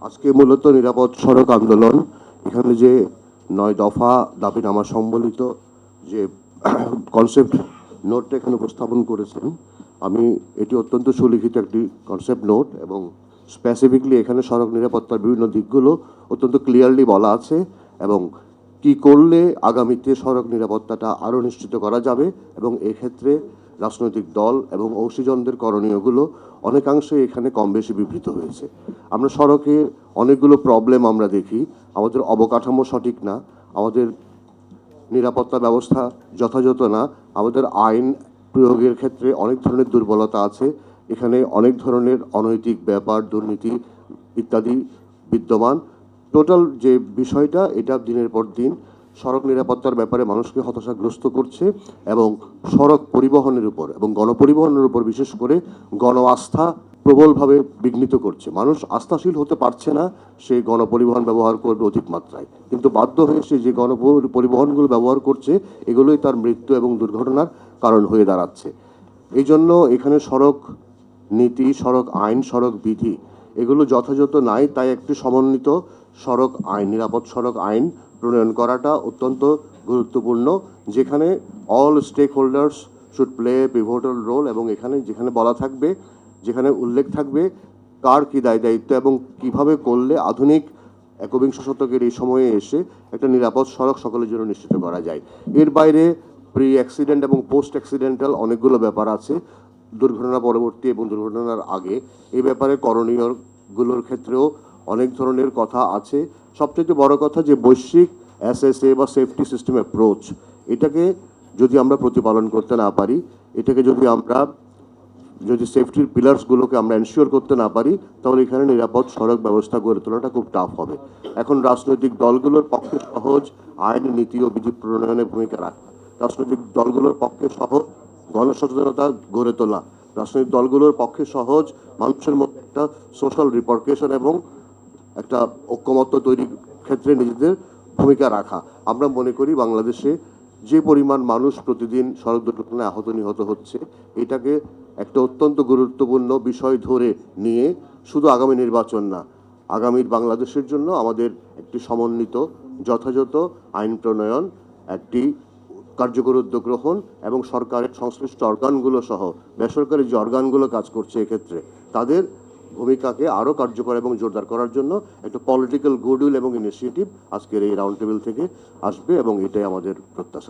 আজকে মূলত নিরাপদ সড়ক আন্দোলন, এখানে যে 9 দফা দাবিনামা সম্বলিত যে কনসেপ্ট নোটটা এখানে উপস্থাপন করেছেন, আমি এটি অত্যন্ত সুলিখিত একটি কনসেপ্ট নোট এবং স্পেসিফিকলি এখানে সড়ক নিরাপত্তার বিভিন্ন দিকগুলো অত্যন্ত ক্লিয়ারলি বলা আছে এবং কি করলে আগামীতে সড়ক নিরাপত্তাটা আরও নিশ্চিত করা যাবে এবং এক্ষেত্রে রাজনৈতিক দল এবং অংশীজনদের করণীয়গুলো অনেকাংশে এখানে কম বেশি বিবৃত হয়েছে। আমরা সড়কে অনেকগুলো প্রবলেম আমরা দেখি, আমাদের অবকাঠামো সঠিক না, আমাদের নিরাপত্তা ব্যবস্থা যথাযথ না, আমাদের আইন প্রয়োগের ক্ষেত্রে অনেক ধরনের দুর্বলতা আছে, এখানে অনেক ধরনের অনৈতিক ব্যাপার, দুর্নীতি ইত্যাদি বিদ্যমান। টোটাল যে বিষয়টা, এটা দিনের পর দিন সড়ক নিরাপত্তার ব্যাপারে মানুষকে হতাশাগ্রস্ত করছে এবং সড়ক পরিবহনের উপর এবং গণপরিবহনের উপর বিশেষ করে গণ আস্থা প্রবলভাবে বিঘ্নিত করছে। মানুষ আস্থাশীল হতে পারছে না, সে গণপরিবহন ব্যবহার করবে অধিক মাত্রায়, কিন্তু বাধ্য হয়ে সে যে গণপরিবহনগুলো ব্যবহার করছে এগুলোই তার মৃত্যু এবং দুর্ঘটনার কারণ হয়ে দাঁড়াচ্ছে। এই জন্য এখানে সড়ক নীতি, সড়ক আইন, সড়ক বিধি এগুলো যথাযথ নাই, তাই একটি সমন্বিত সড়ক আইন, নিরাপদ সড়ক আইন প্রণয়ন করাটা অত্যন্ত গুরুত্বপূর্ণ, যেখানে all stakeholders should play pivotal role এবং এখানে যেখানে বলা থাকবে, যেখানে উল্লেখ থাকবে কার কী দায় দায়িত্ব এবং কিভাবে করলে আধুনিক একবিংশ শতকের এই সময়ে এসে একটা নিরাপদ সড়ক সকলের জন্য নিশ্চিত করা যায়। এর বাইরে প্রি অ্যাক্সিডেন্ট এবং পোস্ট অ্যাক্সিডেন্টাল অনেকগুলো ব্যাপার আছে, দুর্ঘটনা পরবর্তী এবং দুর্ঘটনার আগে এই ব্যাপারে করণীয়গুলোর ক্ষেত্রেও অনেক ধরনের কথা আছে। সবচেয়ে বড় কথা যে বৈশ্বিক এসএসএ বা সেফটি সিস্টেম অ্যাপ্রোচ, এটাকে যদি আমরা প্রতিপালন করতে না পারি, এটাকে যদি সেফটির পিলার্সগুলোকে আমরা এনশিওর করতে না পারি, তাহলে এখানে নিরাপদ সড়ক ব্যবস্থা গড়ে তোলাটা খুব টাফ হবে। এখন রাজনৈতিক দলগুলোর পক্ষে সহজ আইন, নীতি ও বিধি প্রণয়নে ভূমিকা রাখা, রাজনৈতিক দলগুলোর পক্ষে সহজ গণসচেতনতা গড়ে তোলা, রাজনৈতিক দলগুলোর পক্ষে সহজ মানুষের মধ্যে একটা সোশ্যাল রিপার্কেশন এবং একটা ঐক্যমত্য তৈরির ক্ষেত্রে নিজেদের ভূমিকা রাখা। আমরা মনে করি বাংলাদেশে যে পরিমাণ মানুষ প্রতিদিন সড়ক দুর্ঘটনায় আহত নিহত হচ্ছে, এটাকে একটা অত্যন্ত গুরুত্বপূর্ণ বিষয় ধরে নিয়ে শুধু আগামী নির্বাচন না, আগামীর বাংলাদেশের জন্য আমাদের একটি সমন্বিত যথাযথ আইন প্রণয়ন, একটি কার্যকর উদ্যোগ গ্রহণ এবং সরকারের সংশ্লিষ্ট অর্গানগুলো সহ বেসরকারি যে অর্গানগুলো কাজ করছে এক্ষেত্রে তাদের ভূমিকাকে আরও কার্যকর এবং জোরদার করার জন্য একটা পলিটিক্যাল গুডউইল এবং ইনিশিয়েটিভ আজকের এই রাউন্ড টেবিল থেকে আসবে এবং এটাই আমাদের প্রত্যাশা।